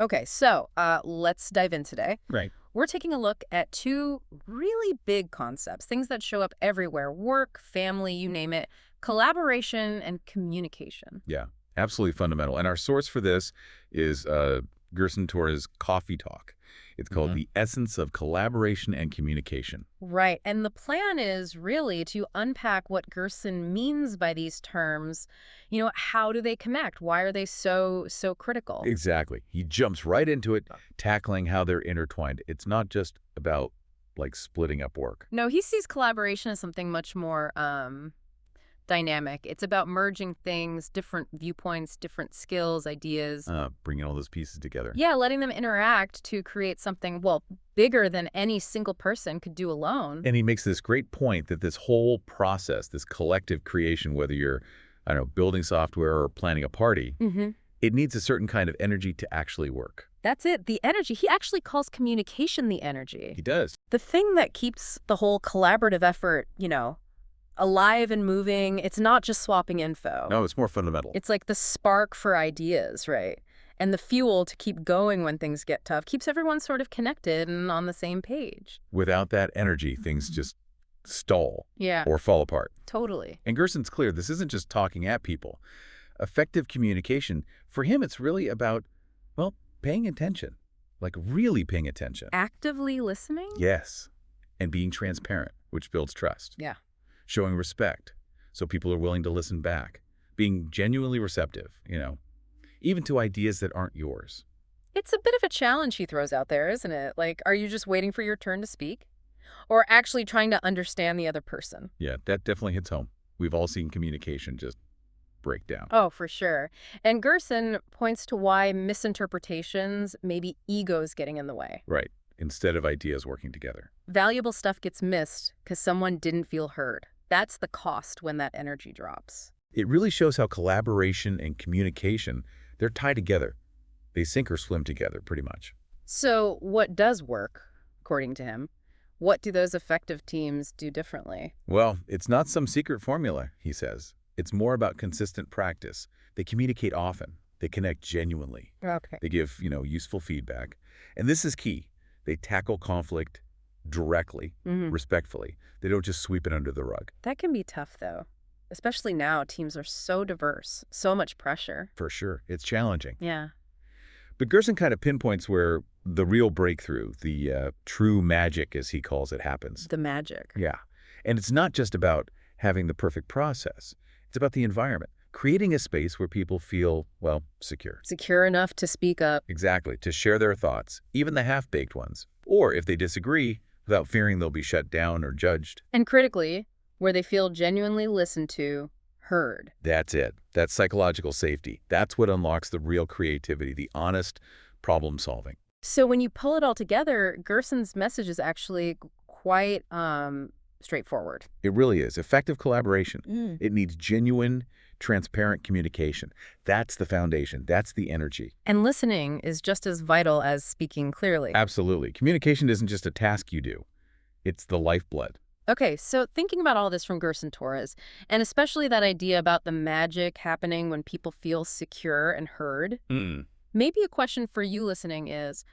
Okay, so let's dive in today. Right. We're taking a look at two really big concepts, things that show up everywhere: work, family, you name it, collaboration, and communication. Yeah, absolutely fundamental. And our source for this is Gerson Torres' Coffee Talk. It's called Hmm. The Essence of Collaboration and Communication. Right, and the plan is really to unpack what Gerson means by these terms. How do they connect? Why are they so critical? Exactly. He jumps right into it, tackling how they're intertwined. It's not just about, like, splitting up work, No, he sees collaboration as something much more dynamic. It's about merging things, different viewpoints, different skills, ideas. bringing all those pieces together. Yeah, letting them interact to create something, well, bigger than any single person could do alone. And he makes this great point that this whole process, this collective creation, whether you're, I don't know, building software or planning a party, Mm-hmm. it needs a certain kind of energy to actually work. That's it, the energy. He actually calls communication the energy. He does. The thing that keeps the whole collaborative effort, alive and moving. It's not just swapping info. No, it's more fundamental. It's like the spark for ideas, right? And the fuel to keep going when things get tough keeps everyone sort of connected and on the same page. Without that energy, things just stall Yeah, or fall apart. totally. And Gerson's clear, this isn't just talking at people. Effective communication, for him, it's really about, well, paying attention, like really paying attention. Actively listening? Yes. And being transparent, which builds trust. Yeah. Showing respect, so people are willing to listen back. Being genuinely receptive, even to ideas that aren't yours. It's a bit of a challenge he throws out there, isn't it? Like, are you just waiting for your turn to speak? Or actually trying to understand the other person? Yeah, that definitely hits home. We've all seen communication just break down. Oh, for sure. And Gerson points to why misinterpretations, maybe egos getting in the way. Right. Instead of ideas working together. Valuable stuff gets missed because someone didn't feel heard. That's the cost when that energy drops. It really shows how collaboration and communication, they're tied together. They sink or swim together, pretty much. So what does work, according to him? What do those effective teams do differently? Well, it's not some secret formula, he says. It's more about consistent practice. They communicate often. They connect genuinely. Okay. They give, useful feedback. And this is key. They tackle conflict directly, respectfully. They don't just sweep it under the rug. That can be tough, though. Especially now, teams are so diverse, so much pressure. For sure. It's challenging. Yeah. But Gerson kind of pinpoints where the real breakthrough, the true magic, as he calls it, happens. The magic. Yeah. And it's not just about having the perfect process. It's about the environment, creating a space where people feel, well, secure. Secure enough to speak up. Exactly, to share their thoughts, even the half-baked ones. Or if they disagree, without fearing they'll be shut down or judged. And critically, where they feel genuinely listened to, heard. That's it. That's psychological safety. That's what unlocks the real creativity, the honest problem solving. So when you pull it all together, Gerson's message is actually quite straightforward. It really is. Effective collaboration. Mm. It needs genuine, transparent communication. That's the foundation. That's the energy. And listening is just as vital as speaking clearly. Absolutely. Communication isn't just a task you do. It's the lifeblood. Okay, so thinking about all this from Gerson Torres, and especially that idea about the magic happening when people feel secure and heard, maybe a question for you listening is,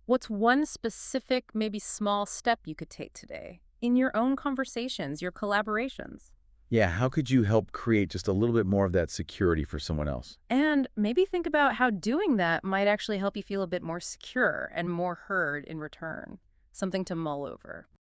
what's one specific, maybe small step you could take today in your own conversations, your collaborations? Yeah, how could you help create just a little bit more of that security for someone else? And maybe think about how doing that might actually help you feel a bit more secure and more heard in return. Something to mull over.